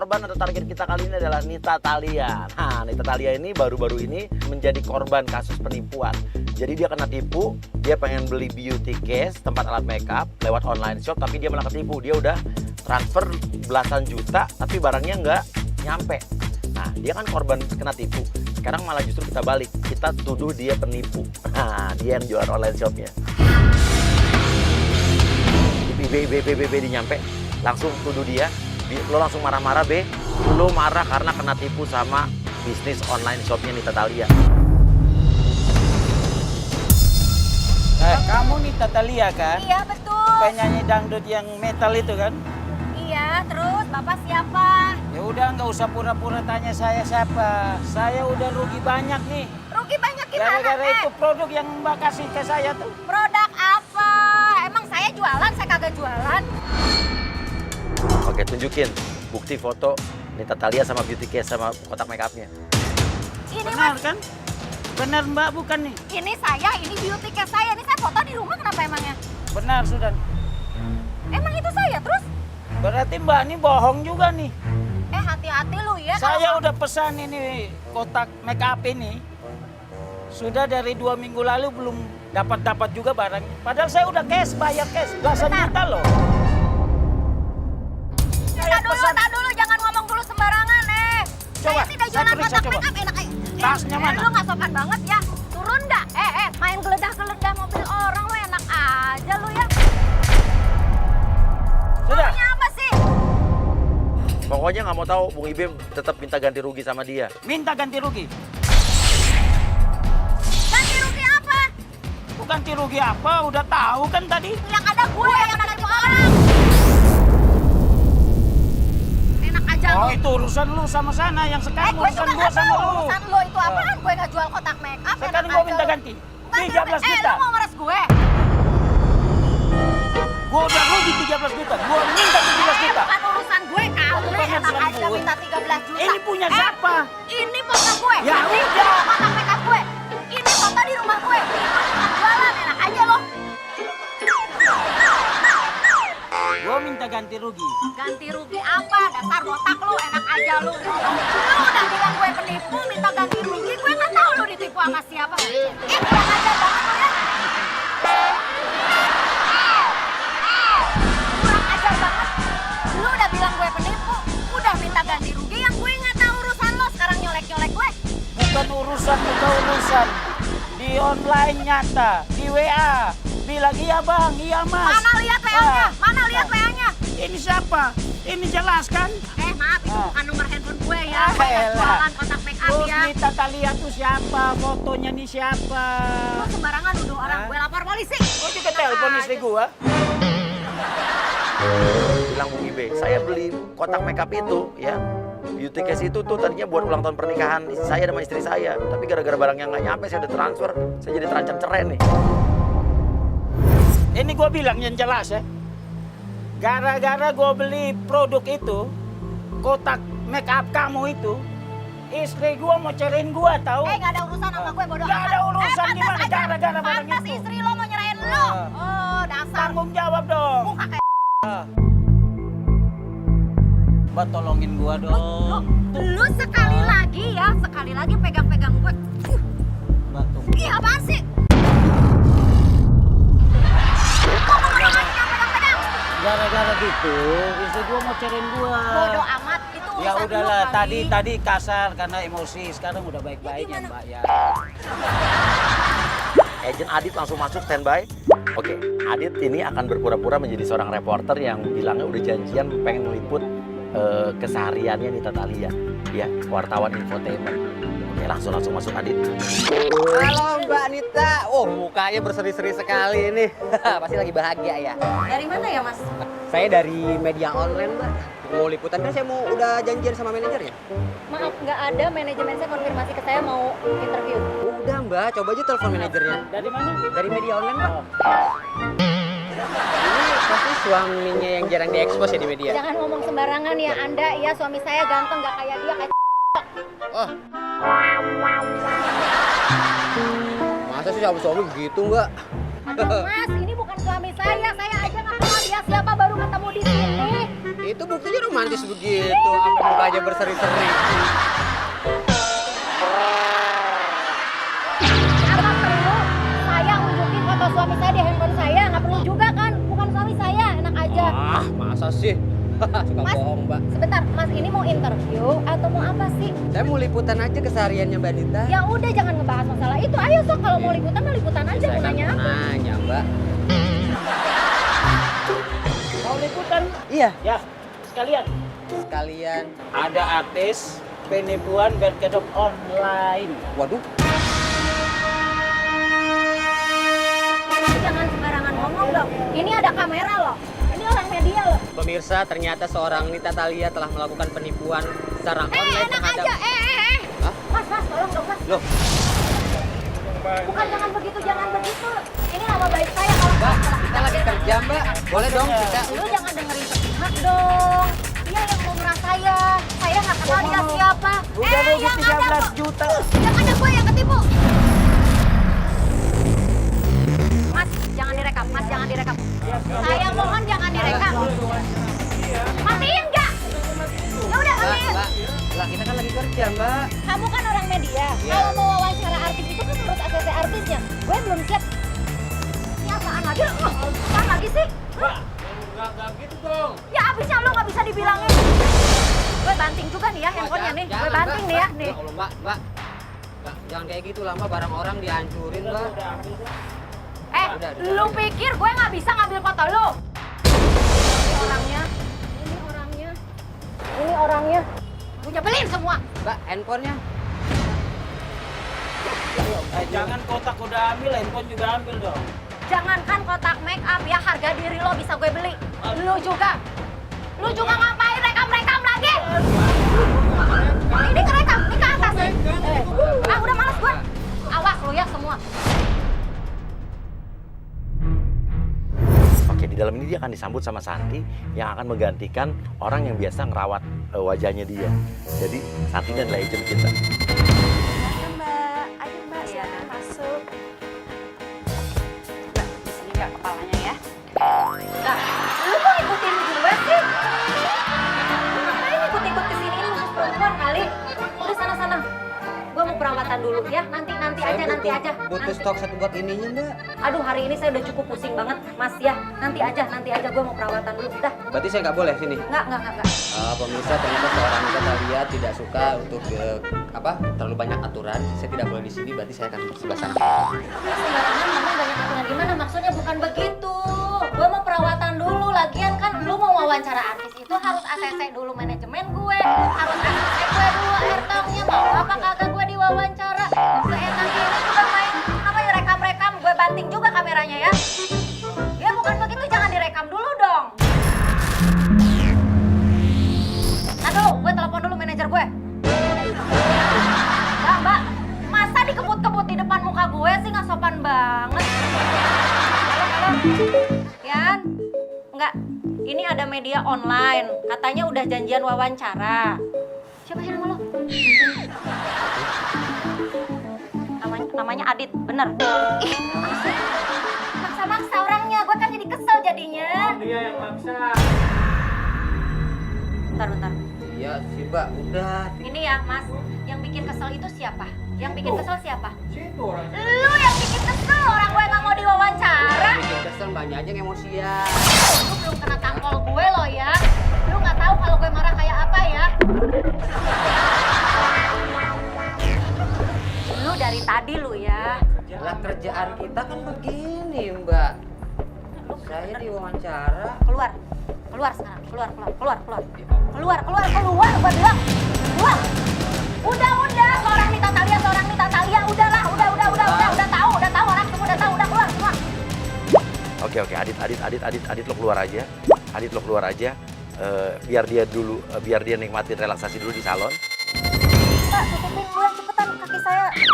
korban atau target kita kali ini adalah Nita Thalia. Nah, Nita Thalia ini baru-baru ini menjadi korban kasus penipuan. Jadi dia kena tipu, dia pengen beli beauty case, tempat alat makeup lewat online shop, tapi dia malah ketipu. Dia udah transfer belasan juta, tapi barangnya nggak nyampe. Nah, dia kan korban kena tipu. Sekarang malah justru kita balik, kita tuduh dia penipu. Nah, dia yang jualan online shopnya. B nyampe, langsung tuduh dia. Lo langsung marah-marah, B. Lo marah karena kena tipu sama bisnis online shopnya Nita Thalia. Kamu Nita Thalia kan? Iya, betul. Penyanyi dangdut yang metal itu kan? Iya, terus Bapak siapa? Ya udah, nggak usah pura-pura tanya saya siapa. Saya udah rugi banyak nih. Rugi banyak gimana? Gara-gara itu produk yang Mbak kasih ke saya tuh. Produk apa? Emang saya jualan, saya kagak jualan. Oke, tunjukin bukti foto Nita Thalia sama beauty case sama kotak makeupnya. Ini Benar Mas, kan? Benar Mbak, bukan nih? ini saya, ini beauty case saya. Ini saya foto di rumah, kenapa emangnya? Benar, sudah. Emang itu saya, terus? Berarti Mbak ini bohong juga nih. Hati-hati lu ya. Saya udah pesan ini kotak make up ini. Sudah dari 2 minggu lalu belum dapat juga barang. Padahal saya udah cash, bayar cash. Belasan juta loh. Tak dulu, jangan ngomong dulu sembarangan, Coba, Saya tidak saya jualan periksa, kotak coba. make up, enak aja. Tasnya mana? Lu nggak sopan banget ya. Turun dah. Main geledah-geledah mobil orang lu enak aja lu ya. Sudah. Maunya apa sih? Pokoknya nggak mau tahu, Bung Ibim tetap minta ganti rugi sama dia. Minta ganti rugi. Ganti rugi apa? Bukan ganti rugi apa, udah tahu kan tadi. Yang ada gue yang ada itu orang. Enak aja Oh, lu. itu urusan lu sama sana. Yang sekarang Gue urusan juga gua nggak sama tahu lu. urusan lu itu apaan. Gue nggak jual kotak make up. Sekarang enak gua aja minta lu. ganti. Ganti 13 rugi. juta. Lu mau meres gue? Gua udah rugi 13 juta. Gua minta 17 juta. Bukan urusan gue kali. Bukan Enak urusan aja gue. minta 13 juta. Ini punya siapa? Ini foto gue. Ya Ini udah. kotak make up gue. Ini foto di rumah gue. Ini bukan jualan. Enak aja lo. Gua minta ganti rugi. Ganti rugi apa? Dasar botak lu. Enak aja lu. Lu udah bilang gue penipu, minta ganti rugi. Gue nggak tahu lu ditipu sama siapa. Kurang ajar banget lu ya. Kurang ajar banget. Lu udah bilang gue penipu, udah minta ganti rugi. Yang gue nggak tahu urusan lo. Sekarang nyolek-nyolek gue. Bukan urusan. Di online nyata, di WA. Bilang iya bang, iya mas. Mana lihat WA-nya? Mana lihat WA-nya? Ini siapa? Ini jelas kan? Maaf, itu bukan nomor handphone gue ya. Gue nggak Elah. jualan kotak make up Terus ya. Nita Thalia tuh siapa? Fotonya nih siapa? Lu sembarangan nuduh orang. Gue lapor polisi. Gua juga telepon istri gua. Bilang Bung Ibe, saya beli kotak makeup itu ya. Beauty case itu tuh tadinya buat ulang tahun pernikahan saya sama istri saya. Tapi gara-gara barangnya nggak nyampe, saya udah transfer. Saya jadi terancam cerai nih. Ini gua bilang yang jelas ya. Gara-gara gua beli produk itu, kotak make up kamu itu, istri gua mau ceraiin gua tahu. Nggak ada urusan sama gue, bodoh Nggak ada urusan pantas gimana aja. gara-gara barang Pantas itu. istri lo mau nyerahin lo. Oh, dasar. Tanggung jawab dong. Muka kayak Mbak tolongin gua dong. lu sekali lagi pegang-pegang gue. Mbak tuh. Ih, apaan sih? Kok mau pegang-pegang? Gara-gara gitu, istri gua mau ceraiin gua. Bodoh amat, itu urusan Ya lu udahlah, kali. tadi kasar karena emosi, sekarang udah baik-baik ya gimana? Mbak ya. Agent Adit langsung masuk standby. Oke, Adit ini akan berpura-pura menjadi seorang reporter yang bilangnya udah janjian pengen meliput kesehariannya Nita Thalia, ya, wartawan infotainment. Oke, langsung masuk Adit. Halo Mbak Nita, mukanya berseri-seri sekali ini. Pasti lagi bahagia ya. Dari mana ya, Mas? Saya dari media online Mbak. Mau liputan kan saya mau udah janjian sama manajernya. Maaf, nggak ada. Manajemen saya konfirmasi ke saya mau interview. Udah Mbak, coba aja telepon manajernya. Dari mana? Dari media online Mbak. Ini pasti suaminya yang jarang diekspos ya di media. Jangan ngomong sembarangan ya Anda. Ya, suami saya ganteng, nggak kayak dia. Kayak Oh. Masa sih suami begitu Mbak? Aduh, Mas, ini bukan suami saya. Saya aja nggak kenal dia siapa, baru ketemu di sini. Itu buktinya romantis begitu, sampai mukanya berseri-seri. Apa perlu saya unjukin foto suami saya di handphone saya? Nggak perlu juga kan? Bukan suami saya, enak aja. Ah, masa sih? Suka Mas, bohong, Mbak. sebentar, Mas ini mau interview atau mau apa sih? Saya mau liputan aja kesehariannya Mbak Nita. Ya udah jangan ngebahas masalah itu. Ayo sok kalau mau liputan mah liputan aja. Saya Mau kan nanya apa? nanya, Mbak. Mau liputan? Iya, Ya, sekalian. sekalian. Ada artis penipuan berkedok online. Waduh, Jangan sembarangan ngomong dong. Ini ada kamera loh. Ini orang media loh. pemirsa, ternyata seorang Nita Thalia telah melakukan penipuan secara online Enak terhadap... aja. Hah? Mas, tolong dong mas. Loh, Bukan jangan begitu. Ini nama baik saya kalau Mbak, kita lagi kerja, Mbak. Boleh dong kita... Lu jangan dengerin sepihak dong. Dia yang mau ngeras saya. Saya nggak kenal dia siapa. Udah rugi yang ada 13 juta. Yang ada gue yang ketipu. Mas, jangan direkam. Mas, jangan direkam. Saya mohon jangan direkam. Matiin nggak? Ya udah Mbak, matiin. Mbak, kita kan lagi kerja, Mbak. Kamu kan orang media. Iya. Kalau mau wawancara artis itu kan harus ACC artisnya. Gue belum siap. Ini apaan lagi? Apaan lagi sih? Enggak gitu dong. Ya abisnya lu nggak bisa dibilangin. Gue banting juga nih ya handphonenya nih. Gue banting nih ya nih. Ya Allah, Mbak. Jangan kayak gitu lah, Mbak. Barang orang dihancurin, Mbak. Udah. Lu pikir gue nggak bisa ngambil foto lu? Ini orangnya. Ini orangnya. Gue nyebelin semua. Mbak, handphonenya. Jangan kotak udah ambil, handphone juga ambil dong. Jangankan kotak make up ya, harga diri lo bisa gue beli. Lu juga. Lu juga ngapain rekam-rekam lagi? Ini kerekam, ini ke atas. Udah males gue. Awas lu ya semua. Oke, di dalam ini dia akan disambut sama Santi yang akan menggantikan orang yang biasa ngerawat wajahnya dia. Jadi Santi adalah agent kita. Mbak, ayo Mbak, silakan masuk. Mbak, di sini Mbak kepalanya ya. Nah, lu kok ikutin gue sih? Ngapain ikut-ikut kesini? Ini khusus perempuan kali. Udah sana-sana. Gue mau perawatan dulu ya. Nanti aja. Butuh stok satu buat ininya, Mbak. Aduh, hari ini saya udah cukup pusing banget, Mas ya. Nanti aja. Gue mau perawatan dulu. Dah. Berarti saya nggak boleh sini? Enggak. Pemirsa, ternyata seorang Nita Thalia tidak suka untuk terlalu banyak aturan. Saya tidak boleh di sini, berarti saya akan sebelah sana. Sembarangan ngomong banyak aturan gimana? Maksudnya bukan begitu. Gue mau perawatan dulu. Lagian kan lu mau wawancara artis itu harus ACC dulu manajemen gue. Harus ACC gue dulu airtime-nya. Mau apa kagak gue diwawancara. Seenak ini juga main rekam-rekam. Gue banting juga kameranya ya. Ya bukan begitu, jangan direkam dulu dong. Aduh, gue telepon dulu manajer gue. Mbak, masa dikebut-kebut di depan muka gue sih, nggak sopan banget. Halo. Yan, enggak. Ini ada media online. Katanya udah janjian wawancara. Siapa sih nama lo? Namanya Adit, bener. Ih, asik. Maksa-maksa orangnya. Gue kan jadi kesel jadinya. Dia yang maksa. Bentar. Iya sih, Mbak. Udah. Ini ya, Mas. Yang bikin kesel itu siapa? Yang bikin kesel siapa? Situ orang. Lu yang bikin kesel, orang gue nggak mau diwawancara. Bikin kesel, Mbaknya aja yang emosian. Lu belum kena tangkol gue loh ya. Lu nggak tahu kalau gue marah kayak apa ya. Lu dari tadi lu ya. Lah kerjaan kita kan begini, Mbak. Saya diwawancara. Keluar sekarang. Keluar. Gue bilang. Keluar. Udah. Seorang Nita Thalia. Udahlah. Udah tahu. Orang semua udah tahu. Udah keluar semua. Oke, Adit lo keluar aja. Biar dia nikmatin relaksasi dulu di salon. Mbak, tutupin bulan cepetan kaki saya. Ya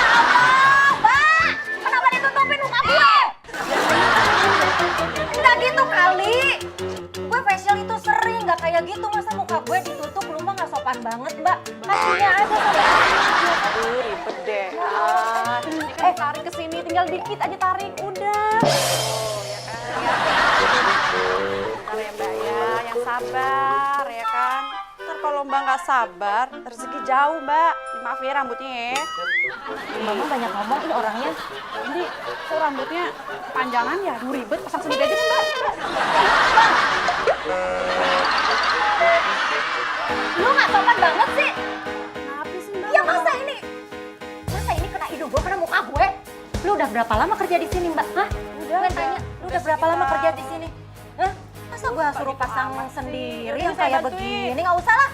Allah, Mbak! Kenapa ditutupin muka gue? Nggak gitu kali. Gue facial itu sering, nggak kayak gitu. Masa muka gue ditutup, lu mah nggak sopan banget, Mbak. Kakinya aja sampai sini. Aduh, ribet deh. Tarik ke sini, tinggal dikit aja tarik. Udah. Oh, ya kan. Bentar ya, Mbak ya. Yang sabar ya kan. Ntar kalau Mbak nggak sabar, rezeki jauh Mbak. Maaf ya rambutnya ya. Mama banyak ngomong ini orangnya. Ini kok rambutnya panjangan ya, ribet pasang sendiri aja nih Mbak. Lu nggak sopan banget sih. Kenapa sih Mbak? Ya masa ini kena hidung gue, kena muka gue. Lu udah berapa lama kerja di sini, Mbak? Hah? Gue tanya, lu udah berapa lama kerja di sini? Hah? Masa gue suruh pasang sendiri yang kayak begini? Nggak usah lah.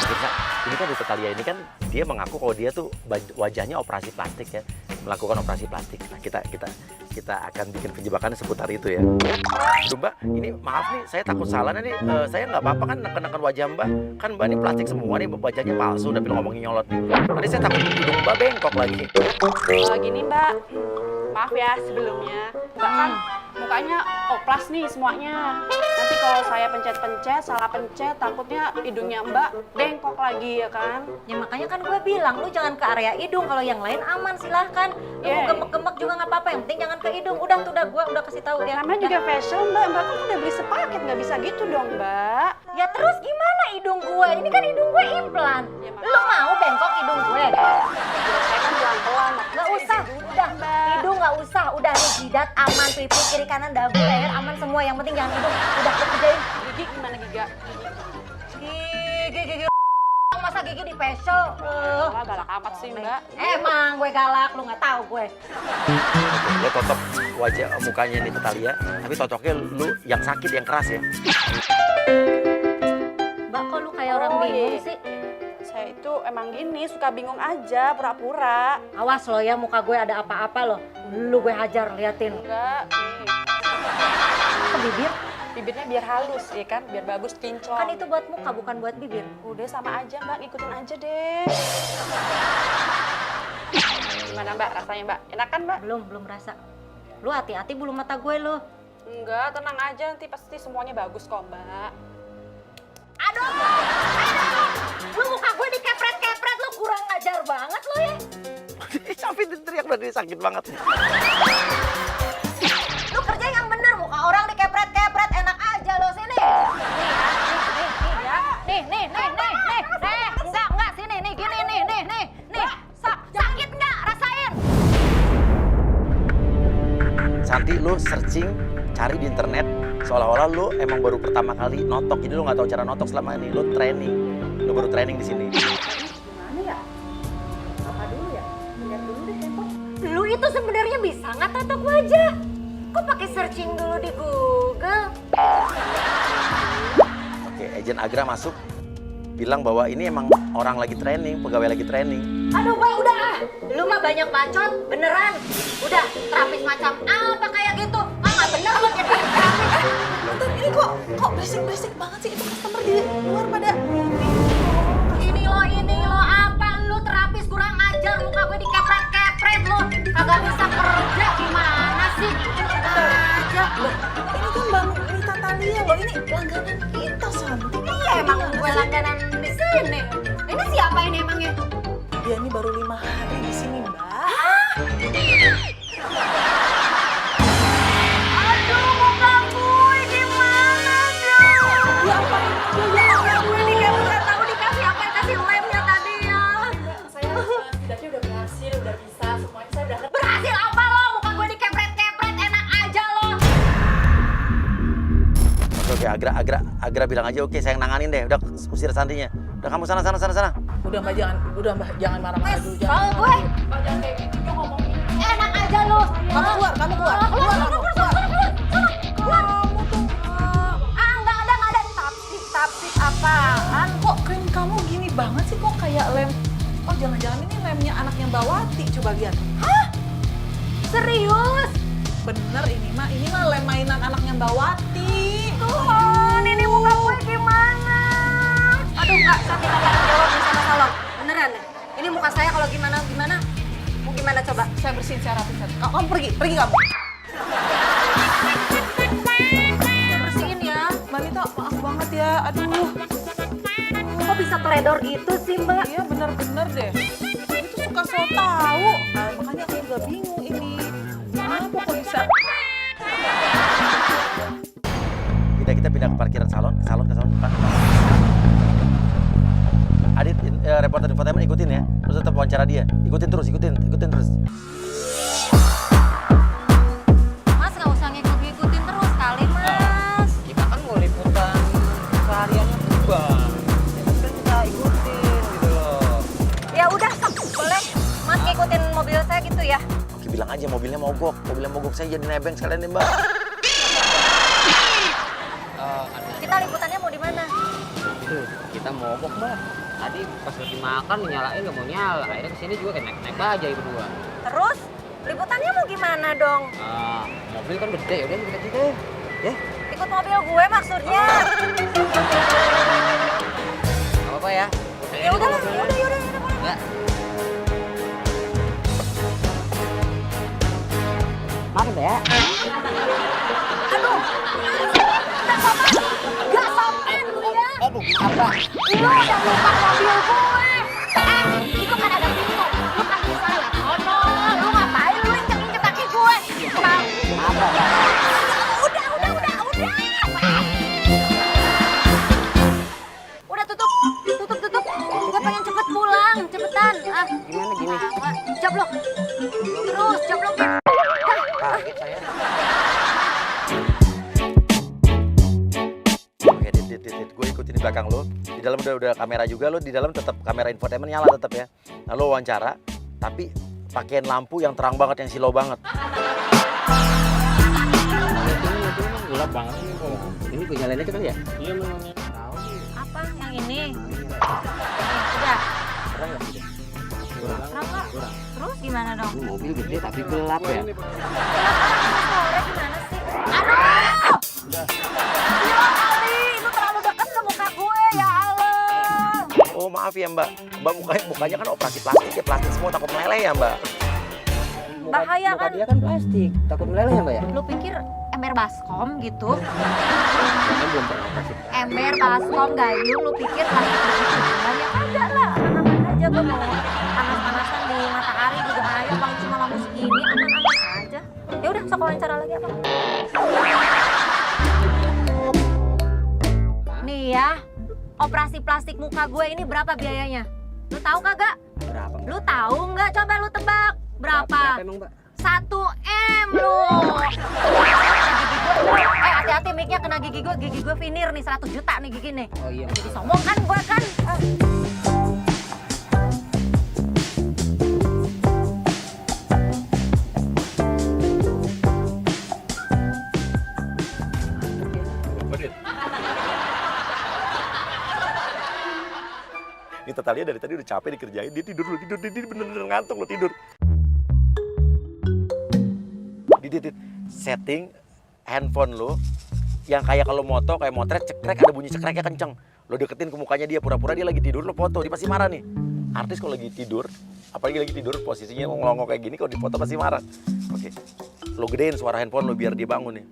Mirsa, ini kan Dr. Thalia ini kan dia mengaku kalau dia tuh wajahnya operasi plastik ya, melakukan operasi plastik. Nah, kita akan bikin penjebakan seputar itu ya. Aduh Mbak, ini maaf nih, saya takut salah nih. Saya nggak apa-apa kan neken-neken wajah Mbak. Kan Mbak ini plastik semua nih, wajahnya palsu, udah ngomongin nyolot nih. Nanti saya takut hidung Mbak bengkok lagi. Gini Mbak, maaf ya sebelumnya. Mbak kan mukanya oplas nih semuanya. Nanti kalau saya pencet-pencet, salah pencet, takutnya hidungnya Mbak bengkok lagi ya kan? Ya makanya kan gue bilang, lu jangan ke area hidung. Kalau yang lain aman silahkan. Lu Yeah. gemek-gemek juga nggak apa-apa. Yang penting jangan ke hidung. Udah tuh, gue udah kasih tahu ya. Namanya juga fashion Mbak, Mbak kan udah beli sepaket, nggak bisa gitu dong Mbak. Ya terus gimana hidung gue? Ini kan hidung gue implan. Ya, Mak. Lu mau bengkok hidung gue? Saya kan pelan-pelan. Nggak usah, udah. Hidung nggak usah, udah nih jidat aman, pipi kiri kanan dagu leher aman semua. Yang penting jangan hidung. Udah lu kerjain. Gigi gimana Giga? Gigi. Masa gigi di facial? Wah galak amat sih Mbak. Emang gue galak, lu nggak tahu gue. Lo totok wajah mukanya nih Thalia, tapi totoknya lu yang sakit, yang keras ya. Mbak, kok lu kayak orang Oh, bingung iya. sih? Saya itu emang gini, suka bingung aja, pura-pura. Awas lo ya, muka gue ada apa-apa lo. Lu gue hajar, liatin. Enggak, nih. Ke bibir, Bibirnya biar halus ya kan, biar bagus kinclong. kan itu buat muka, bukan buat bibir. Udah sama aja Mbak, ngikutin aja deh. Gimana Mbak rasanya Mbak? Enak kan Mbak? Belum rasa. Lu hati-hati bulu mata gue lo. Enggak, tenang aja, nanti pasti semuanya bagus kok Mbak. Aduh, lu muka gue dikepret-kepret, lu kurang ajar banget lu ya. Sampai teriak tadi sakit banget. Lu kerja yang bener, muka orang dikepret-kepret, enak aja lo sini. Nih, enggak, sini, nih, gini, nih. Sakit nggak? Rasain. Santi, lu searching, cari di internet, seolah-olah lu emang baru pertama kali notok, jadi lu nggak tahu cara notok selama ini. Lu training, lu baru training di sini. Gimana ya? Apa dulu ya? Bener dulu deh handphone. Lu itu sebenarnya bisa nggak tatok wajah? Kok pakai searching dulu di Google? Oke, agent Agra masuk, bilang bahwa ini emang orang lagi training, pegawai lagi training. Aduh, Mbak, udah ah. Lu mah banyak bacot, beneran. Udah, terapis macam apa kayak gitu? Nggak bener lu jadi terapis. Bentar, ini kok berisik banget sih, itu customer di luar pada. Ini lo apa? Lu terapis kurang ajar, muka gue dikepret-kepret lu. Kagak bisa kerja, gimana sih? Aja. Ini kan Bang Rita Thalia loh, ini langganan kita Santi. Iya emang gue langganan di sini. Ini siapa ini emangnya? Dia ini baru 5 hari di sini Mbak. Aduh, muka gue gimana dong? Ya apa? Ya Allah, Gue dikepret, tahu dikasih apa? Kasih lemnya tadi ya. saya setidaknya udah berhasil, udah bisa semuanya, saya udah Berhasil apa lo? Muka gue dikepret-kepret, enak aja lo. Oke, Agra bilang aja, oke saya yang nanganin deh, udah usir Santinya. Udah kamu sana. Udah Mbak, jangan marah-marah dulu. Kalau gue Mbak, jangan kayak gitu dong ngomongnya. enak aja lo. Kamu keluar. Keluar. Nggak ada. Tapsik apaan? Kok krim kamu gini banget sih, kok kayak lem? Oh, jangan-jangan ini lemnya anaknya Mbak Wati, coba lihat. Serius? Bener ini mah lem mainan anaknya Mbak Wati. Tuhan, ini muka gue gimana? Aduh, Kak, sakit tanggung jawab nih sama salon. Beneran ya? Ini muka saya kalau gimana? Mau gimana coba? Saya bersihin, saya rapihin. Kamu pergi kamu. Bersihin ya. Mbak Rita, maaf banget ya, aduh. Kok bisa teledor gitu sih, Mbak? Iya bener-bener deh. Itu suka so tau. Nah, makanya aku juga bingung ini. Kenapa kok bisa? Kita pindah ke parkiran salon, ke salon. Adit, reporter infotainment ikutin ya. Terus tetap wawancara dia. Ikutin terus. Mas nggak usah ngikutin terus kali, Mas. Kita kan mau liputan sehariannya Bang. Kan kita ikutin gitu loh. Ya udah, sok. Boleh. Mas ngikutin mobil saya gitu ya. Oke, bilang aja mobilnya mogok. Saya jadi nebeng sekalian nih, Mbak. Kita liputannya mau di mana? Itu kita mogok Mbak. Tadi pas lagi makan nyalain nggak mau nyala. Akhirnya kesini juga kayak naik aja berdua. Terus liputannya mau gimana dong? Mobil kan gede, udah kita deh. Ya. Ikut mobil gue maksudnya. Gak apa-apa ya. Ya udah lah, yaudah boleh. Mbak. Maaf ya. Aduh, nggak sopan lu ya. Aduh, apa? Lu udah lupa mobil gue. Itu kan ada pintu. Lu kan bisa lihat. Oh no, lu ngapain lu injek kaki gue? Apa? Udah. Udah tutup. Gue pengen cepet pulang, cepetan. Gimana gini? Jablok. Terus jablokin. Kaget saya. Oke, Dit. Gue ikutin di belakang lo. Di dalam udah kamera juga lo. Di dalam tetap kamera infotainment nyala tetap ya. Nah, lo wawancara, tapi pakaian lampu yang terang banget, yang silau banget. Ini gelap banget ini kok. Ini gue nyalain aja kali ya? Iya memang. Apa yang ini? Udah. Kurang nggak sih? Kenapa? Terus gimana dong? Ini mobil gede tapi gelap ya. Sore gimana sih? Aduh! Gila kali, itu terlalu dekat ke muka gue, ya Allah. Oh maaf ya Mbak. Mbak mukanya kan operasi plastik ya, plastik semua, takut meleleh ya Mbak. Bahaya Muka kan? dia kan plastik, takut meleleh ya Mbak ya? Lu pikir ember baskom gitu? Kan belum pernah operasi. Ember baskom gayung, lu pikir plastik gitu? Banyak kagak lah, aman-aman aja. Gue mau panas-panasan di matahari juga ayo, paling cuma lampu segini, aman-aman aja. Ya udah, sok wawancara lagi apa? Nih ya, operasi plastik muka gue ini berapa biayanya? Lu tahu kagak? Berapa Mbak? Lu tahu nggak? Coba lu tebak. Berapa? emang Mbak? 1 M lu. Hati-hati mic-nya kena gigi gue vinir nih 100 juta nih gigi nih. Oh iya. Jadi sombong kan gue kan. Ini Tatalia dari tadi udah capek dikerjain, dia tidur bener-bener ngantuk lo tidur. Dit, setting handphone lo yang kayak kalau moto kayak motret cekrek, ada bunyi cekreknya kenceng. Lo deketin ke mukanya dia, pura-pura dia lagi tidur, lo foto, dia pasti marah nih. Artis kalau lagi tidur, apalagi lagi tidur posisinya ngelongok kayak gini, kalau dipoto pasti marah. Oke, lo gedein suara handphone lo biar dia bangun nih.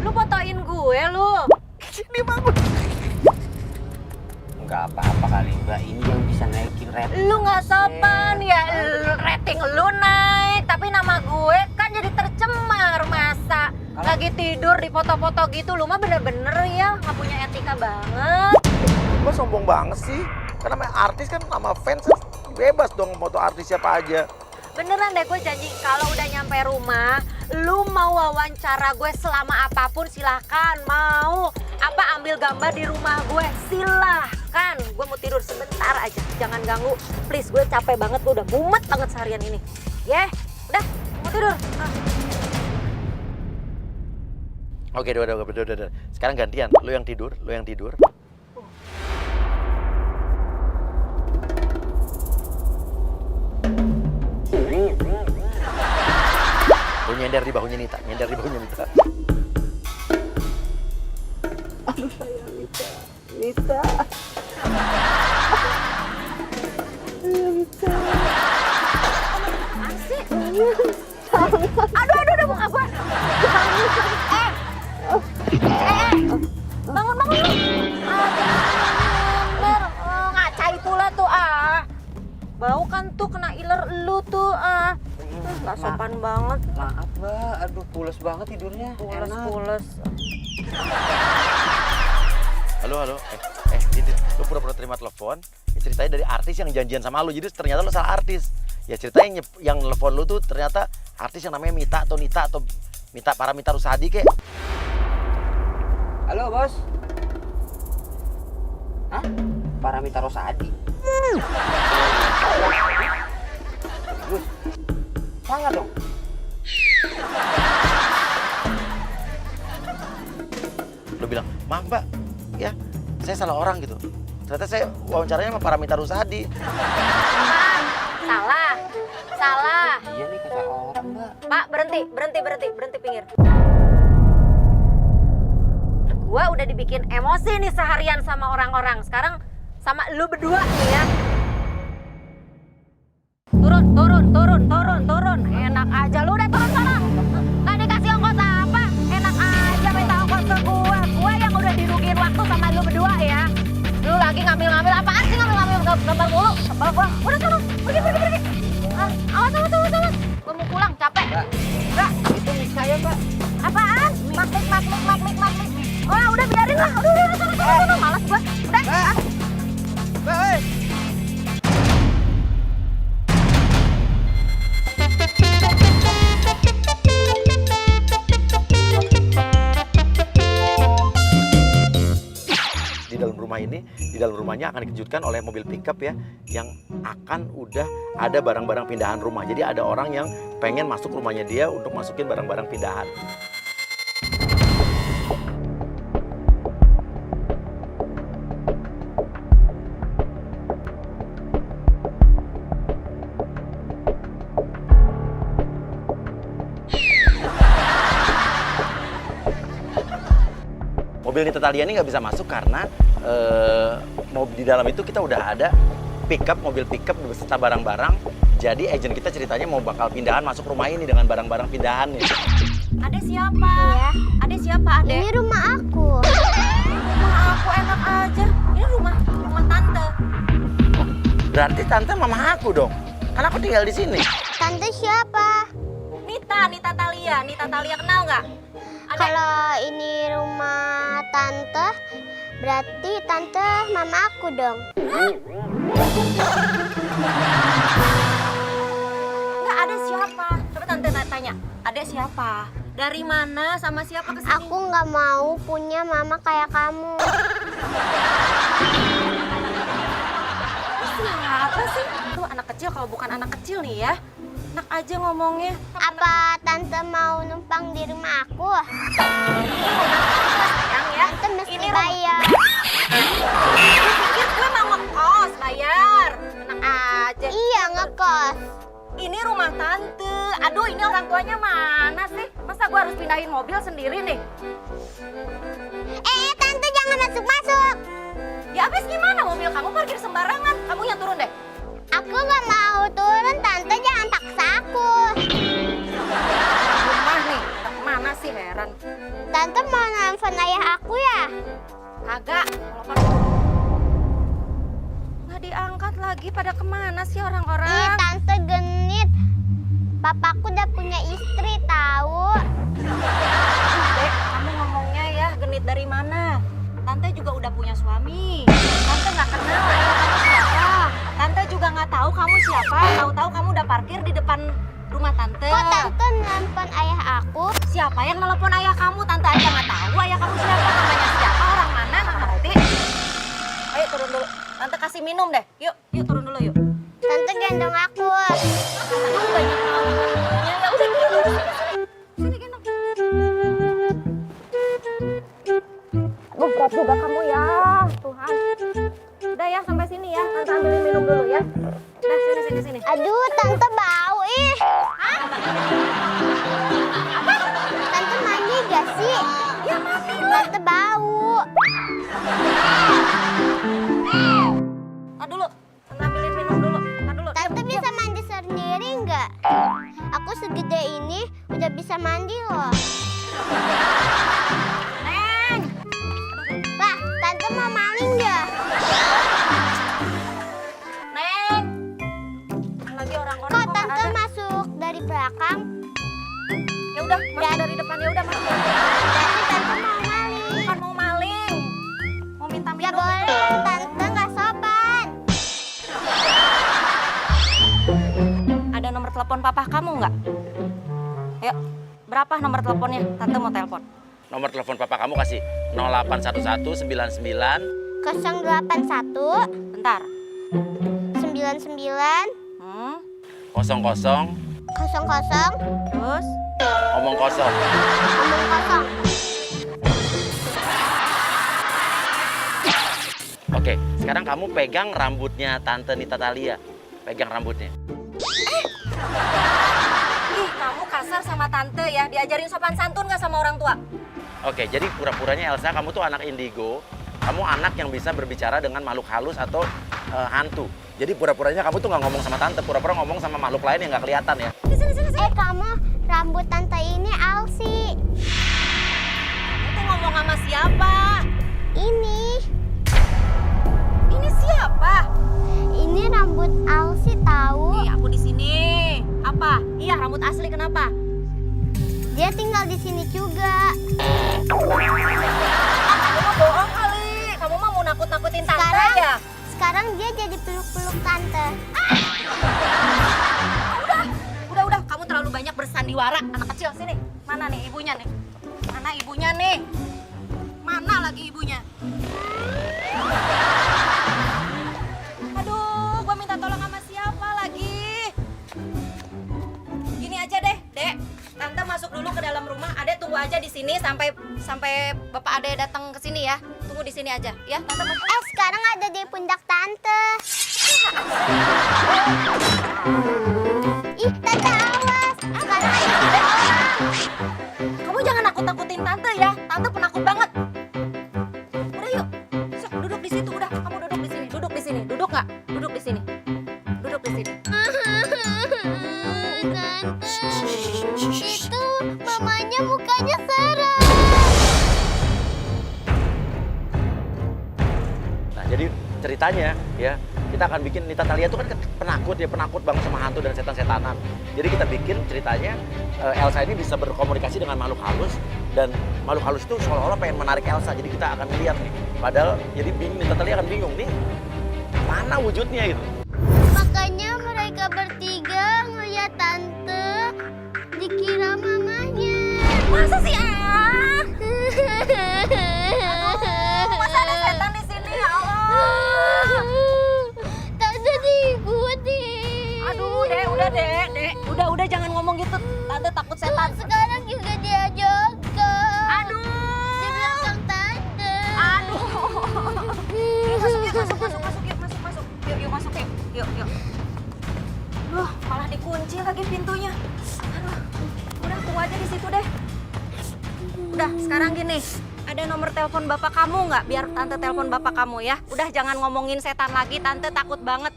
Lu fotoin gue lu. Dia bangun. Enggak apa-apa kali Mbak, ini yang bisa naikin rating. Lu nggak sopan ya, rating lu naik, tapi nama gue kan jadi tercemar. Masa lagi tidur di foto-foto gitu, lu mah bener-bener ya nggak punya etika banget. Gue sombong banget sih. Karena namanya artis kan, nama fans bebas dong foto artis siapa aja. Beneran deh, gue janji kalau udah nyampe rumah, lu mau wawancara gue selama apapun silahkan. Mau apa ambil gambar di rumah gue silahkan. Gue mau tidur sebentar aja, jangan ganggu. Please, gue capek banget, gue udah mumet banget seharian ini. Udah, mau tidur. Oke, udah. Sekarang gantian, lu yang tidur. Lu nyender di bahunya Nita. Aduh sayang Nita. Asik. Aduh, muka gue. Bangun lu. Ngaca itulah tuh aduh pules banget tidurnya. Enak. Pules. Halo. Didit, lu pura-pura terima telepon. Ya, ceritanya dari artis yang janjian sama lu. Jadi ternyata lu salah artis. Ya ceritanya yang telepon lu tuh ternyata artis yang namanya Mita atau Nita atau Paramita Rusadi kek. Halo bos. Hah? Paramita Rosadi. Bagus. Sangat dong. Lu bilang, maaf mbak, ya saya salah orang gitu. Ternyata saya wawancaranya sama Paramita Rusadi. Salah. Iya nih kata orang mbak. Pak, berhenti pinggir. Gua udah dibikin emosi nih seharian sama orang-orang. Sekarang sama lu berdua nih ya. Turun. Enak aja lu udah turun sana. Nggak dikasih ongkos apa? Enak aja minta ongkos ke gua. Gua yang udah dirugiin waktu sama lu berdua ya. Lu lagi ngambil apaan sih ngambil gambar mulu? Sebel gua. Udah sana, pergi. Awas. Gua mau pulang, capek. Enggak, Itu miss saya mbak. apaan? Makmik. Oh, udah biarin lah. Udah, sana. Malas gua. Udah. Mbak. Di dalam rumahnya akan dikejutkan oleh mobil pickup ya, yang akan udah ada barang-barang pindahan rumah. Jadi ada orang yang pengen masuk rumahnya dia untuk masukin barang-barang pindahan. Mobil Nita Thalia ini nggak bisa masuk karena di dalam itu kita udah ada mobil pickup beserta barang-barang. Jadi agent kita ceritanya mau bakal pindahan masuk rumah ini dengan barang-barang pindahannya. Ade siapa? Iya. Ade siapa, Ade? Ini rumah aku. Rumah aku enak aja. Ini rumah tante. Berarti tante mama aku dong. Kan aku tinggal di sini. Tante siapa? Nita Thalia. Nita Thalia kenal nggak? Ade. Kalau ini rumah tante, berarti tante mama aku dong. Nggak, Ade siapa? Coba tante tanya. Ade siapa? Dari mana sama siapa kesini? Aku nggak mau punya mama kayak kamu. Siapa sih? Tuh anak kecil, kalau bukan anak kecil nih ya. Enak aja ngomongnya. Apa tante mau numpang di rumah aku? Sayang ya. Tante mesti Ini bayar. Lu pikir gue mau ngekos bayar? Enak aja. Iya, ngekos. Ini rumah tante. Aduh, ini orang tuanya mana sih? Masa gue harus pindahin mobil sendiri nih? Tante jangan masuk-masuk. Ya abis gimana, mobil kamu parkir sembarangan. Kamu yang turun deh. Aku nggak mau turun, tante jangan paksa aku. Rumah nih, mana sih, heran. Tante mau nelfon ayah aku ya? Kagak, nggak diangkat lagi. Pada kemana sih orang-orang? Ih, tante genit. Papaku udah punya istri, tahu? Dek, kamu ngomongnya ya genit dari mana? Tante juga udah punya suami. Tante nggak kenal ayah kamu siapa. Tante juga nggak tahu kamu siapa. Tahu-tahu kamu udah parkir di depan rumah tante. Kok tante nelfon ayah aku? Siapa yang nelpon ayah kamu? Tante aja nggak tahu ayah kamu siapa. Namanya siapa? Orang mana? Nggak ngerti. Ayo turun dulu. Tante kasih minum deh. Yuk turun dulu yuk. Tante gendong aku. Aduh, banyak tamunya. Ya udah turun. Sini gendong. Aduh, berat juga kamu ya, Tuhan. Udah ya, sampai sini ya. Tante ambilin minum dulu ya. Udah, sini. Aduh, tante bau ih. Hah? Apa? Tante mandi gak sih? Ya mandi lah. Tante bau. Dulu. Tante ambilin minum dulu. Tar dulu. Tante bisa mandi sendiri nggak? di depan. Ya udah masuk. Tante mau maling. Bukan mau maling. Mau minta minum. Ya boleh, tante nggak sopan. Ada nomor telepon papa kamu nggak? Yuk, berapa nomor teleponnya? Tante mau telepon. Nomor telepon papa kamu kasih 081199 081. Bentar. 99. 00 00. omong kosong. Omong kosong. Oke, sekarang kamu pegang rambutnya Tante Nita Thalia. Pegang rambutnya. Ih, kamu kasar sama tante ya. Diajarin sopan santun nggak sama orang tua? Oke, jadi pura-puranya Elsa, kamu tuh anak indigo. Kamu anak yang bisa berbicara dengan makhluk halus atau hantu. Jadi pura-puranya kamu tuh nggak ngomong sama tante, pura-pura ngomong sama makhluk lain yang nggak kelihatan ya. Kamu rambut tante ini Alsi. Kamu tuh ngomong sama siapa? Ini. Ini siapa? Ini rambut Alsi tahu. Nih, aku di sini. Apa? Iya, rambut asli kenapa? Dia tinggal di sini juga. Kamu mah bohong kali. Kamu mah mau nakut-nakutin tante ya? Sekarang dia jadi peluk-peluk tante. Udah. Kamu terlalu banyak bersandiwara. Anak kecil, sini. Mana nih ibunya nih? Mana ibunya nih? Mana lagi ibunya? Aduh, gua minta tolong sama siapa lagi? Gini aja deh, Dek. Tante masuk dulu ke dalam rumah. Adek tunggu aja di sini sampai Bapak Adek datang ke sini ya. Tunggu di sini aja, ya. Tante masuk. Sekarang ada di pundak Tante. Ih, Tante awas. Sekarang ada di orang. Kamu jangan nakut-nakutin Tante ya. Tante penakut banget. Udah yuk. Sok, duduk di situ udah. Kamu duduk di sini. Duduk di sini. Duduk nggak? Duduk di sini. Duduk di sini. Tante, itu mamanya mukanya serem. Nah, jadi ceritanya ya, kita akan bikin Nita Thalia itu kan penakut banget sama hantu dan setan-setanan. Jadi kita bikin ceritanya Elsa ini bisa berkomunikasi dengan makhluk halus dan makhluk halus itu seolah-olah pengen menarik Elsa. Jadi kita akan lihat nih. Padahal jadi Nita Thalia akan bingung nih, mana wujudnya gitu. Makanya mereka bertiga ngeliat Tante dikira mamanya. Masa sih Aduh, masa ada setan di sini ya Allah. Tante diikutin. Aduh, Dek, udah Dek. Udah jangan ngomong gitu. Tante takut setan. Sekarang juga dia jaga. Aduh. Di belakang Tante. Aduh. Masuk yuk. Loh, malah dikunci lagi pintunya. Aduh. Udah tunggu aja di situ deh. Udah, sekarang gini. Ada nomor telepon bapak kamu nggak? Biar tante telepon bapak kamu ya. Udah jangan ngomongin setan lagi, tante takut banget.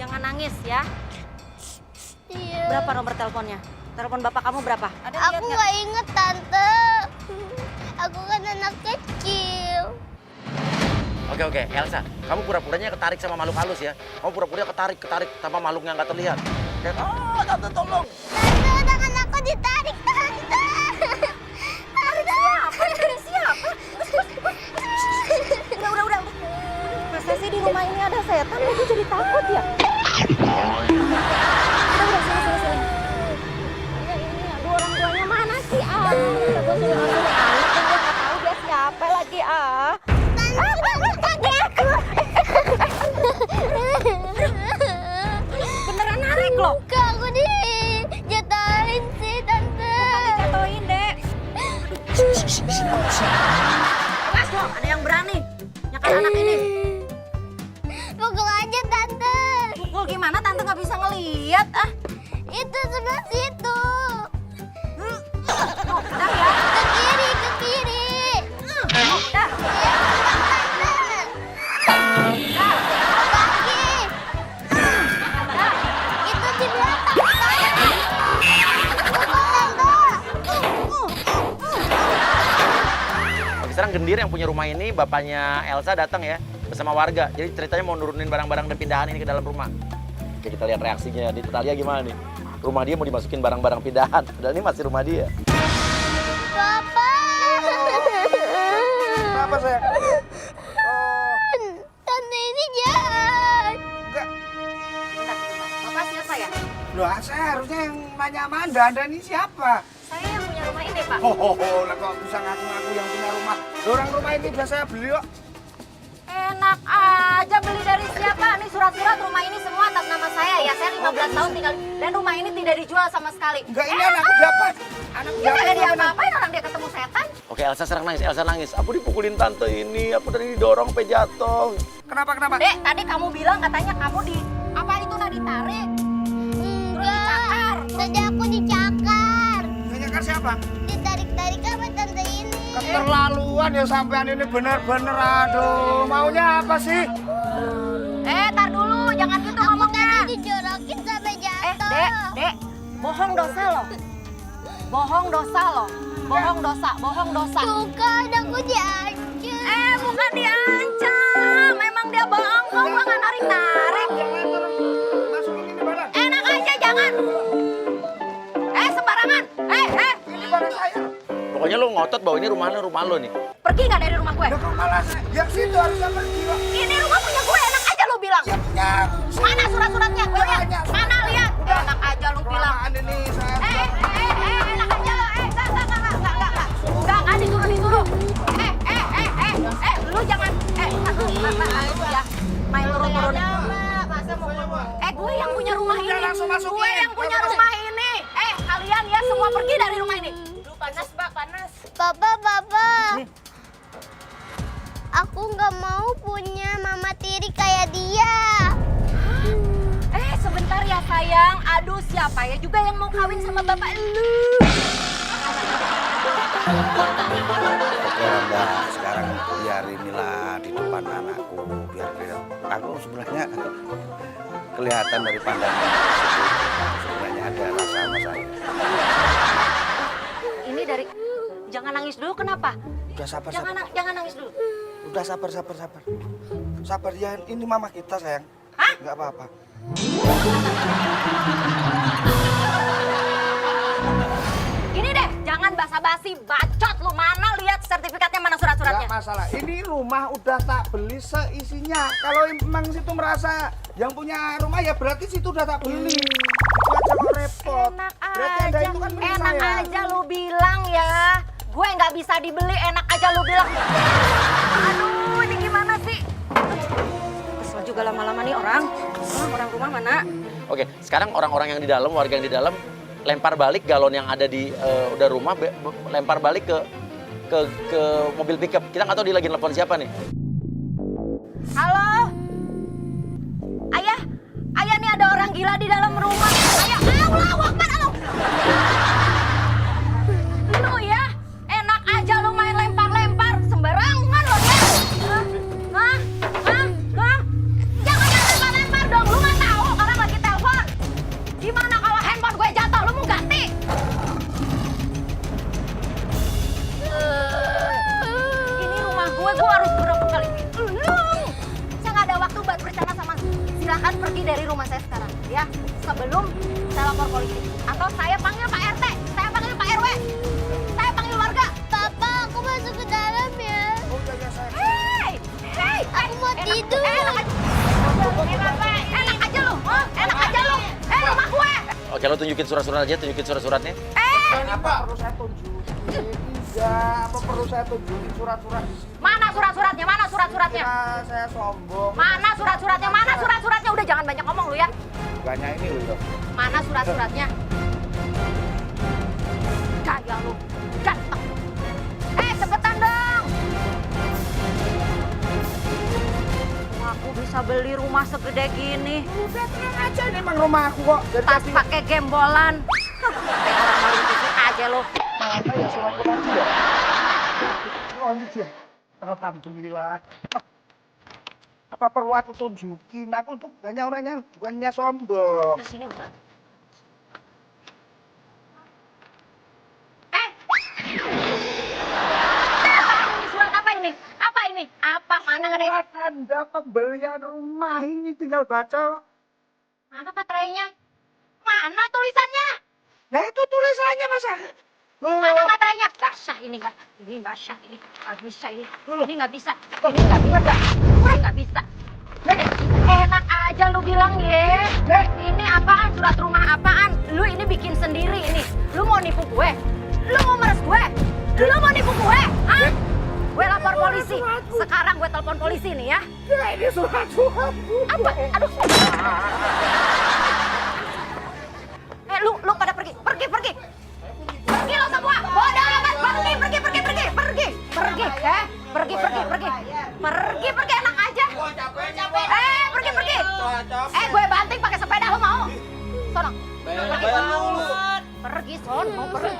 Jangan nangis ya. Iya. Berapa nomor teleponnya? Telepon bapak kamu berapa? Aku nggak inget tante. Aku kan anak kecil. Oke, Elsa, kamu pura-puranya ketarik sama makhluk halus ya. Kamu pura-puranya ketarik sama makhluk yang nggak terlihat. Kayak, tante tolong. Tante, tangan aku ditarik, tante. Tarik siapa? Udah. Masa sih di rumah ini ada setan? Aku jadi takut ya. Udah, sini. Ini, aduh orang tuanya mana sih? Gue suruh ngambil anak dan gue nggak tahu dia siapa lagi Beneran narik loh. Muka aku dijatuhin sih tante. Bukan dijatuhin dek. Awas loh, ada yang berani nyakal anak ini. Pukul aja tante. Pukul gimana tante nggak bisa ngelihat Itu sebelah situ. Udah ya. Ke kiri. Udah. Sekarang Gendir yang punya rumah ini, bapaknya Elsa datang ya bersama warga. Jadi ceritanya mau nurunin barang-barang dan pindahan ini ke dalam rumah. Oke, kita lihat reaksinya di Thalia gimana nih. Rumah dia mau dimasukin barang-barang pindahan, padahal ini masih rumah dia. Papa. Kenapa sayang? Tante ini jahat. Enggak. Bentar, bentar. Bapak siapa ya? Loh, saya harusnya yang nanya sama Anda ini siapa? Saya yang punya rumah ini, Pak. Lah kok bisa ngaku-ngaku yang punya rumah? Orang rumah ini udah saya beli kok. Enak aja, beli dari siapa? Nih surat-surat rumah ini semua atas nama saya ya. Saya 15 tahun tinggal dan rumah ini tidak dijual sama sekali. Enggak, ini anak siapa? Anak Dia siapa? kagak diapa-apain, orang dia ketemu setan. Oke, Elsa sekarang nangis, Elsa nangis. Aku dipukulin tante ini, aku tadi didorong sampai jatuh. Kenapa? Dek, tadi kamu bilang katanya kamu di apa itu nah ditarik. Enggak. Tadi aku dicakar. Nyakar siapa? Ditarik-tarik sama tante ini. Keterlaluan ya sampean ini bener-bener. Aduh, maunya apa sih? Tar dulu, jangan gitu Aku ngomongnya. tadi dijorokin sampai jatuh. Dek, bohong dosa loh. Bohong dosa loh. Bohong dosa, bohong dosa. Bukan, aku diancam. Bukan diancam. Memang dia bohong, kok gua nggak narik-narik. Masukin ini barang. Enak aja, jangan. Sembarangan. Ini barang saya. Pokoknya lo ngotot bahwa ini rumah lo nih. Pergi nggak dari rumah gue? Lah kok malah yang situ harusnya pergi kok. Ini rumah punya gue, enak aja lu bilang. Ya punya. Mana surat-suratnya? Gue lihat. Mana lihat? Enak aja lu bilang. Kelamaan ini saya. Enak aja lo. Enggak, disuruh. Lu jangan. Itu ya. Main turun-turun. Gue yang punya rumah ini. Langsung masukin. Gue yang punya rumah ini. Kalian ya semua pergi dari rumah ini. Panas, Mbak, panas. Papa. Aku nggak mau punya mama tiri kayak dia. Sebentar ya sayang. Aduh, siapa ya juga yang mau kawin sama bapak lu? Oke Mbak, sekarang biarinilah di depan anakku. Biar aku sebenarnya kelihatan dari pandangan situ. Sebenarnya ada rasa sama saya. Ini dari... Jangan nangis dulu, kenapa? Udah sabar. Jangan nangis dulu. Udah sabar. Sabar ya, ini mama kita sayang. Hah? Enggak apa-apa. Gini deh, jangan basa-basi, bacot lu. Mana lihat sertifikatnya, mana surat-suratnya? Enggak masalah, ini rumah udah tak beli seisinya. Kalau memang situ merasa yang punya rumah ya berarti situ udah tak beli. Itu aja kok repot. Berarti Anda itu kan milik Enak saya. aja lu bilang ya. Gue nggak bisa dibeli, enak aja lu bilang. Aduh, ini gimana sih? Kesel juga lama-lama nih orang. Orang rumah mana? Oke, sekarang orang-orang yang di dalam, warga yang di dalam lempar balik galon yang ada di udah rumah, lempar balik ke mobil pickup. Kita nggak tahu dia lagi nelfon siapa nih. Halo? Ayah nih ada orang gila di dalam rumah. Ayah, Allahu Akbar, Allah. Lu ya, enak aja lu main lempar-lempar, sembarangan lo ya. Hah? Jangan lempar-lempar dong, lu nggak tahu orang lagi telepon. Gimana kalau handphone gue jatuh, lu mau ganti? Ini rumah gue harus berapa kali bilang. Saya nggak ada waktu buat bercanda sama. Silahkan pergi dari rumah saya sekarang, ya. Sebelum saya lapor polisi. Atau saya panggil Pak RT, saya panggil Pak RW, saya panggil warga. Papa, aku masuk ke dalam ya. Oh iya ya saya. Hei, aku mau tidur. Enak aja lu, enak aja lu. Rumah gue. Oke, lo tunjukin surat-surat aja, tunjukin surat-suratnya. Apa perlu saya tunjukin? Apa perlu saya tunjukin surat-surat di sini? Mana surat-suratnya? Mana surat-suratnya? Kira saya sombong. Mana surat-suratnya? Mana surat-suratnya? Udah jangan banyak ngomong lu ya. Banyak ini loh ya. Mana surat-suratnya? Gaya lu, ganteng. Cepetan dong. Aku bisa beli rumah segede gini. Udah tenang aja, ini emang rumah aku kok. Dari Tas tadi pakai gembolan. Kayak orang maling TV aja lo. mana ya surat-surat ya? Oh ini dia. Alhamdulillah. Apa perlu aku tunjukin? Aku tuh banyak orangnya bukannya sombong. Sini, Mbak. Apa ini? Apa ini? Apa? Mana nggak ada? Surat tanda pembelian rumah ini tinggal baca. Mana materainya? Mana tulisannya? Nah itu tulisannya masa. Mana materainya? Dasar ini nggak syah ini nggak bisa ini nggak bisa ini nggak bisa. Enak aja lu bilang ya. Ini apaan, surat rumah apaan? Lu ini bikin sendiri ini. Lu mau nipu gue? Lu mau meres gue? Lu mau nipu gue? Hah? Gue lapor polisi. Sekarang gue telepon polisi nih ya. Ini surat. Apa? Aduh. Lu pada pergi. Pergi lo semua. Bodoh amat. Pergi. Pergi enak aja. Pergi. Gue banting pakai sepeda, lu mau? Sono. Pergi sono, pergi.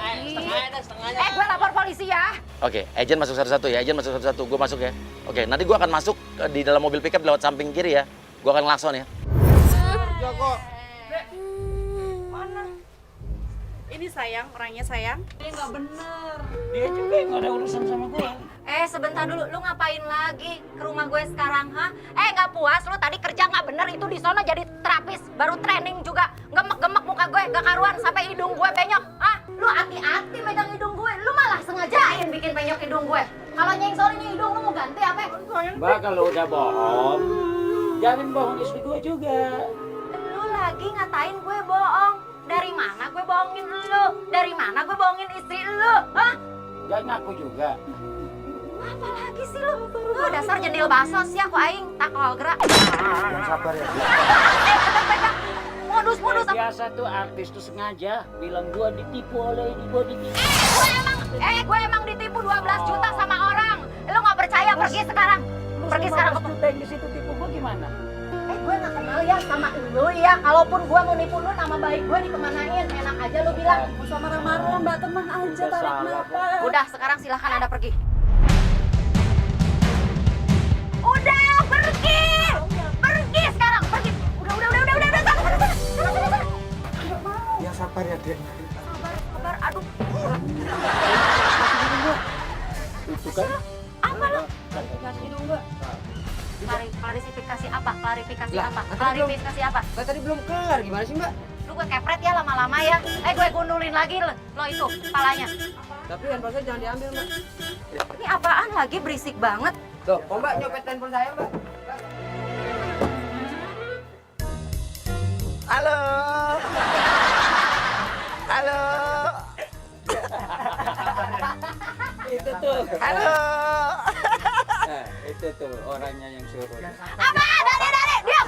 Gue lapor polisi ya. Oke, agent masuk satu-satu ya. Agent masuk satu-satu. Gue masuk ya. Oke, nanti gue akan masuk di dalam mobil pickup lewat samping kiri ya. Gue akan ngelakson ya. Ini sayang, orangnya sayang. Dia juga yang nggak ada urusan sama gue. Sebentar dulu, lu ngapain lagi ke rumah gue sekarang, ha? Nggak puas, lu tadi kerja nggak bener, itu di sono jadi terapis, baru training juga, gemek-gemek muka gue, gak karuan, sampai hidung gue penyok, ha? Lu hati-hati megang hidung gue, lu malah sengajain bikin penyok hidung gue. Kalau nyengsor ini hidung, lu mau ganti apa? Mbak, kalau udah bohong, jangan bohong istri gue juga. Lu lagi ngatain gue bohong. Dari mana gue bohongin lu? Dari mana gue bohongin istri lu? Hah? Jangan ngaku juga. Apa lagi sih lu? Lu dasar jendil basos ya, ku aing tak kalau gerak. Sabar ya. Modus-modus. Biasa tuh artis tuh sengaja bilang gue ditipu oleh ini, gue ditipu. Gue emang ditipu 12 juta sama orang. Lu nggak percaya, pergi sekarang. Pergi sekarang. Juta yang di situ tipu gue gimana? Gue nggak kenal ya sama lu ya. Kalaupun gue mau nipu lu, nama baik gue dikemanain. Enak aja lu bilang. Gak usah marah-marah Mbak, tenang aja, tarik nafas. Udah, sekarang silahkan Anda pergi. Udah, pergi! Pergi sekarang, pergi! Udah, sana. Ya sabar ya, Dek. Sabar, aduh. Itu kan? Apa lo? Kasih dong Mbak. Klarifikasi apa? Klarifikasi Lah, apa? kan Klarifikasi apa? Mbak tadi belum kelar, gimana sih Mbak? Lu gue kepret ya lama-lama ya. Gue gundulin lagi lo itu, kepalanya. Tapi handphone saya jangan diambil Mbak. Ini apaan lagi, berisik banget. Tuh, kok Mbak nyopet handphone saya Mbak? Halo. Itu tuh. Halo. Nah, itu tuh orangnya yang suruh. Apa? Dari, diam!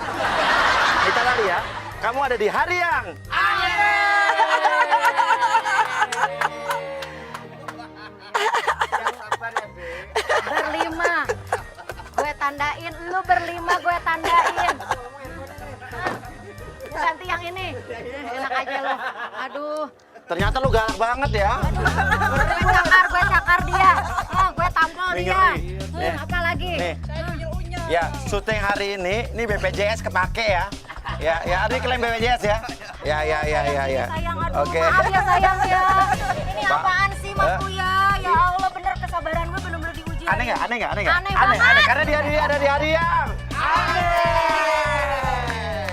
Kita kali ya. Kamu ada di hari yang berlima. Gue tandain, lu berlima gue tandain. Ganti yang ini. Enak aja lo. Aduh. Ternyata lu galak banget ya. Gue cakar dia. Gue tampol dia. Nih. Apa lagi? Nih. Ya, syuting hari ini BPJS kepake ya. Ya, ini klaim BPJS ya. Ya. Sayang, aduh, Oke. maaf ya sayang ya. Ini Pak. apaan sih Mas Kuya? Ya Allah, bener kesabaran gue bener-bener diuji. Aneh nggak? Aneh Aneh, banget. karena dia ada di hari yang.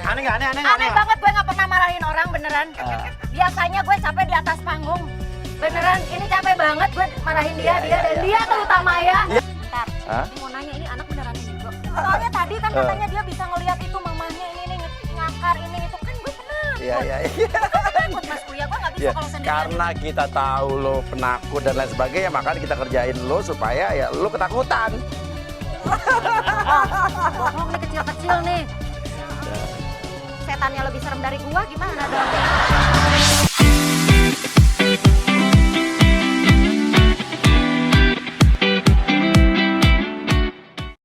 Aneh nggak? Aneh banget, gue nggak pernah marahin orang beneran. Biasanya gue capek di atas panggung. Beneran, ini capek banget gue marahin dia dan dia terutama ya. Bentar, Hah? mau nanya ini anak beneran ini bro. Soalnya tadi kan katanya dia bisa ngelihat itu mamahnya ini ngakar ini itu kan gue tenang. Iya. Takut Mas Kuya, gue nggak bisa Ya, kalau sendirian. karena kita tahu lo penakut dan lain sebagainya, makanya kita kerjain lo supaya ya lo ketakutan. Bohong nih kecil-kecil nih. Setannya lebih serem dari gua gimana dong?